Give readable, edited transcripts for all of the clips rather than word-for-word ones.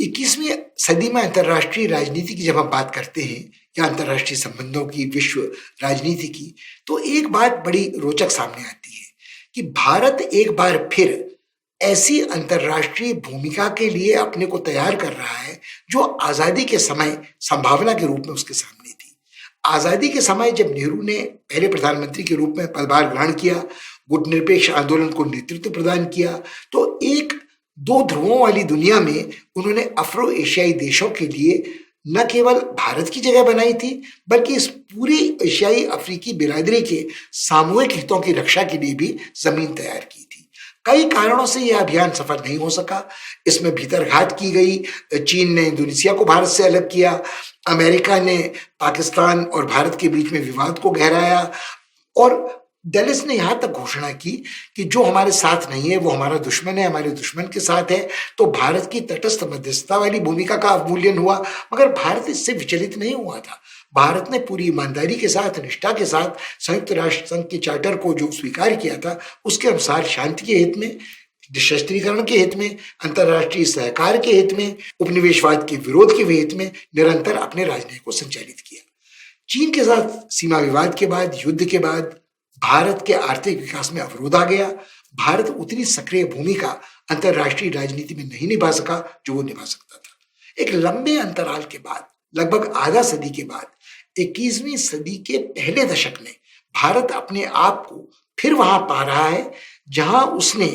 21वीं सदी में अंतर्राष्ट्रीय राजनीति की जब हम बात करते हैं या अंतर्राष्ट्रीय संबंधों की, विश्व राजनीति की, तो एक बात बड़ी रोचक सामने आती है कि भारत एक बार फिर ऐसी अंतर्राष्ट्रीय भूमिका के लिए अपने को तैयार कर रहा है जो आजादी के समय संभावना के रूप में उसके सामने थी। आजादी के समय जब नेहरू ने पहले प्रधानमंत्री के रूप में पदभार ग्रहण किया, गुटनिरपेक्ष आंदोलन को नेतृत्व प्रदान किया, तो एक दो ध्रुवों वाली दुनिया में उन्होंने अफ्रो एशियाई देशों के लिए न केवल भारत की जगह बनाई थी, बल्कि इस पूरी एशियाई अफ्रीकी बिरादरी के सामूहिक हितों की रक्षा के लिए भी जमीन तैयार की थी। कई कारणों से यह अभियान सफल नहीं हो सका। इसमें भीतरघात की गई, चीन ने इंडोनेशिया को भारत से अलग किया, अमेरिका ने पाकिस्तान और भारत के बीच में विवाद को गहराया, और डेलिस ने यहां तक घोषणा की कि जो हमारे साथ नहीं है वो हमारा दुश्मन है, हमारे दुश्मन के साथ है। तो भारत की तटस्थ मध्यस्थता वाली भूमिका का अवमूल्यन हुआ, मगर भारत इससे विचलित नहीं हुआ था। भारत ने पूरी ईमानदारी के साथ, निष्ठा के साथ संयुक्त राष्ट्र संघ के चार्टर को जो स्वीकार किया था उसके अनुसार शांति के हित में, निशस्त्रीकरण के हित में, अंतर्राष्ट्रीय सहकार के हित में, उपनिवेशवाद के विरोध के हित में निरंतर अपने राजनयिक को संचालित किया। चीन के साथ सीमा विवाद के बाद, युद्ध के बाद भारत के आर्थिक विकास में अवरोध आ गया। भारत उतनी सक्रिय भूमिका अंतर्राष्ट्रीय राजनीति में नहीं निभा सका जो वो निभा सकता था। एक लंबे अंतराल के बाद, लगभग आधा सदी के बाद, 21वीं सदी के पहले दशक में भारत अपने आप को फिर वहां पा रहा है जहां उसने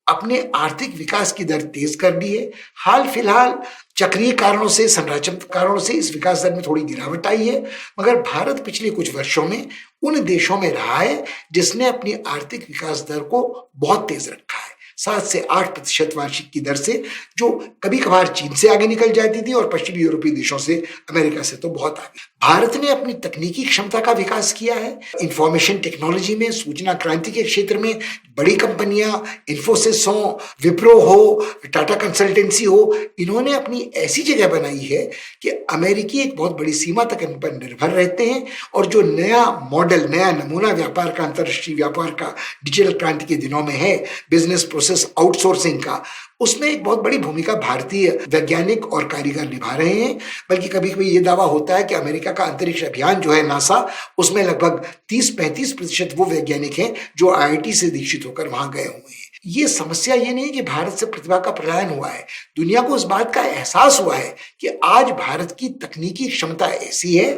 अपने आर्थिक विकास की दर तेज कर दी है। हाल फिलहाल चक्रीय कारणों से, संरचनात्मक कारणों से इस विकास दर में थोड़ी गिरावट आई है, मगर भारत पिछले कुछ वर्षों में उन देशों में रहा है जिसने अपनी आर्थिक विकास दर को बहुत तेज रखा है, 7 से 8% वार्षिक की दर से, जो कभी कभार चीन से आगे निकल जाती थी और पश्चिमी यूरोपीय देशों से, अमेरिका से तो बहुत आगे। भारत ने अपनी तकनीकी क्षमता का विकास किया है। इंफॉर्मेशन टेक्नोलॉजी में, सूचना क्रांति के क्षेत्र में बड़ी कंपनियां, इन्फोसिस हो, विप्रो हो, टाटा कंसल्टेंसी हो, इन्होंने अपनी ऐसी जगह बनाई है कि अमेरिकी एक बहुत बड़ी सीमा तक इन पर निर्भर रहते हैं, और जो नया मॉडल, नया नमूना व्यापार का, अंतर्राष्ट्रीय व्यापार का डिजिटल क्रांति के दिनों में है, बिजनेस प्रोसेस आउटसोर्सिंग का, उसमें एक बहुत बड़ी भूमिका भारतीय वैज्ञानिक और कारीगर निभा रहे हैं। बल्कि कभी कभी ये दावा होता है कि अमेरिका का अंतरिक्ष अभियान जो है नासा, उसमें लगभग 30-35% वो वैज्ञानिक हैं जो IIT से दीक्षित होकर वहां गए हुए हैं। ये समस्या ये नहीं कि भारत से प्रतिभा का पलायन हुआ है, दुनिया को इस बात का एहसास हुआ है कि आज भारत की तकनीकी क्षमता ऐसी है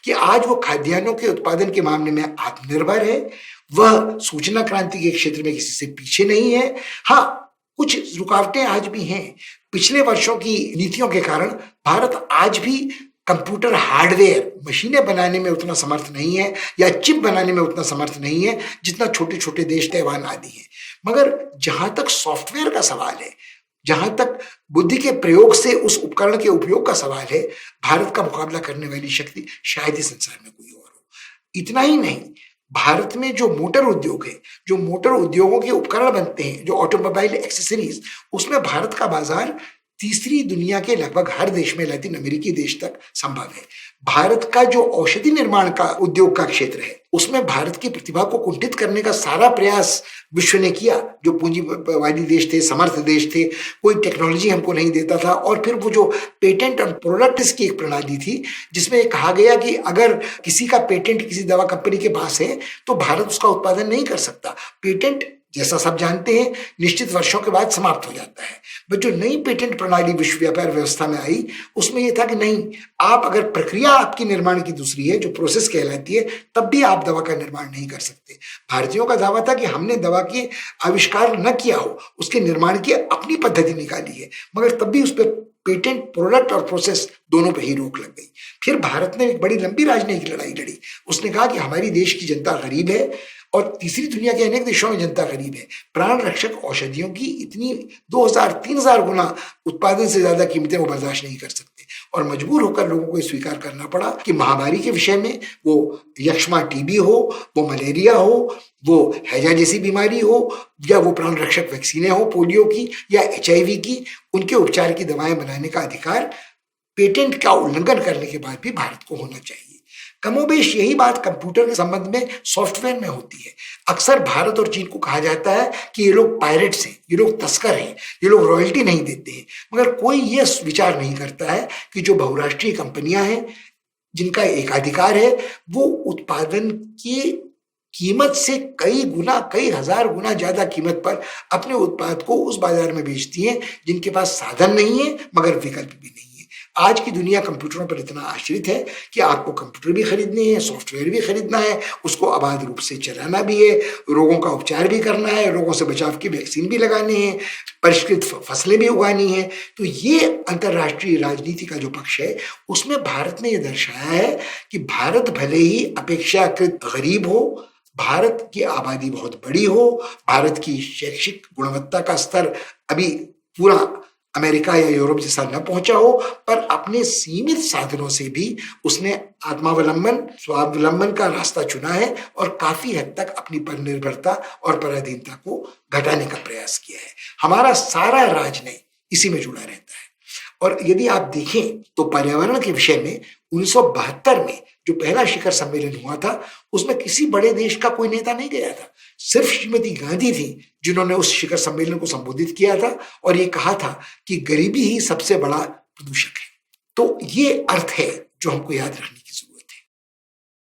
कि आज वो खाद्यान्नों के उत्पादन के मामले में आत्मनिर्भर है, वह सूचना क्रांति के क्षेत्र में किसी से पीछे नहीं है। हाँ, कुछ रुकावटें आज भी हैं। पिछले वर्षों की नीतियों के कारण भारत आज भी कंप्यूटर हार्डवेयर, मशीनें बनाने में उतना समर्थ नहीं है, या चिप बनाने में उतना समर्थ नहीं है जितना छोटे छोटे देश ताइवान आदि हैं। मगर जहां तक सॉफ्टवेयर का सवाल है, जहां तक बुद्धि के प्रयोग से उस उपकरण के उपयोग का सवाल है, भारत का मुकाबला करने वाली शक्ति शायद ही संसार में कोई और हो। इतना ही नहीं, भारत में जो मोटर उद्योग है, जो मोटर उद्योगों के उपकरण बनते हैं, जो ऑटोमोबाइल एक्सेसरीज, उसमें भारत का बाजार तीसरी दुनिया के लगभग हर देश में, लैटिन अमेरिकी देश तक संभव है। भारत का जो औषधि निर्माण का उद्योग का क्षेत्र है, उसमें भारत की प्रतिभा को कुंठित करने का सारा प्रयास विश्व ने किया। जो पूंजीवादी देश थे, समर्थ देश थे, कोई टेक्नोलॉजी हमको नहीं देता था, और फिर वो जो पेटेंट और प्रोडक्ट्स की एक प्रणाली थी जिसमें कहा गया कि अगर किसी का पेटेंट किसी दवा कंपनी के पास है तो भारत उसका उत्पादन नहीं कर सकता। पेटेंट, जैसा सब जानते हैं, निश्चित वर्षों के बाद समाप्त हो जाता है। बट जो नई पेटेंट प्रणाली विश्व व्यापार व्यवस्था में आई, उसमें यह था कि नहीं, आप अगर प्रक्रिया आपकी निर्माण की दूसरी है, जो प्रोसेस कहलाती है, तब भी आप दवा का निर्माण नहीं कर सकते। भारतीयों का दावा था कि हमने दवा के आविष्कार न किया हो, उसके निर्माण की अपनी पद्धति निकाली है, मगर तब भी उस पर पेटेंट, प्रोडक्ट और प्रोसेस दोनों पे ही रोक लग गई। फिर भारत ने एक बड़ी लंबी राजनीतिक लड़ाई लड़ी। उसने कहा कि हमारी देश की जनता गरीब है और तीसरी दुनिया के अनेक देशों में जनता गरीब है। प्राण रक्षक औषधियों की इतनी 2000-3000 गुना उत्पादन से ज्यादा कीमतें वो बर्दाश्त नहीं कर सकते, और मजबूर होकर लोगों को स्वीकार करना पड़ा कि महामारी के विषय में, वो यक्ष्मा टीबी हो, वो मलेरिया हो, वो हैजा जैसी बीमारी हो, या वो प्राण रक्षक वैक्सीनें हो पोलियो की या HIV की, उनके उपचार की दवाएं बनाने का अधिकार पेटेंट का उल्लंघन करने के बाद भी भारत को होना चाहिए। कमोबेश यही बात कंप्यूटर के संबंध में सॉफ्टवेयर में होती है। अक्सर भारत और चीन को कहा जाता है कि ये लोग पायरेट्स हैं, ये लोग तस्कर हैं, ये लोग रॉयल्टी नहीं देते हैं, मगर कोई ये विचार नहीं करता है कि जो बहुराष्ट्रीय कंपनियां हैं जिनका एकाधिकार है वो उत्पादन की कीमत से कई गुना, कई हजार गुना ज्यादा कीमत पर अपने उत्पाद को उस बाजार में बेचती हैं जिनके पास साधन नहीं है मगर विकल्प भी नहीं है। आज की दुनिया कंप्यूटरों पर इतना आश्रित है कि आपको कंप्यूटर भी खरीदने हैं, सॉफ्टवेयर भी खरीदना है, उसको अबाध रूप से चलाना भी है, रोगों का उपचार भी करना है, रोगों से बचाव की वैक्सीन भी लगानी है, परिष्कृत फसलें भी उगानी है। तो ये अंतर्राष्ट्रीय राजनीति का जो पक्ष है उसमें भारत ने यह दर्शाया है कि भारत भले ही अपेक्षाकृत गरीब हो, भारत की आबादी बहुत बड़ी हो, भारत की शैक्षिक गुणवत्ता का स्तर अभी पूरा अमेरिका या यूरोप जैसा न पहुंचा हो, पर अपने सीमित साधनों से भी उसने आत्मावलंबन, स्वावलंबन का रास्ता चुना है और काफी हद तक अपनी परनिर्भरता और पराधीनता को घटाने का प्रयास किया है। हमारा सारा राजनय इसी में जुड़ा रहता है। और यदि आप देखें तो पर्यावरण के विषय में 1972 में जो पहला शिखर सम्मेलन हुआ था उसमें किसी बड़े देश का कोई नेता नहीं गया था, सिर्फ श्रीमती गांधी थी जिन्होंने उस शिखर सम्मेलन को संबोधित किया था और ये कहा था कि गरीबी ही सबसे बड़ा प्रदूषक है। तो ये अर्थ है जो हमको याद रखना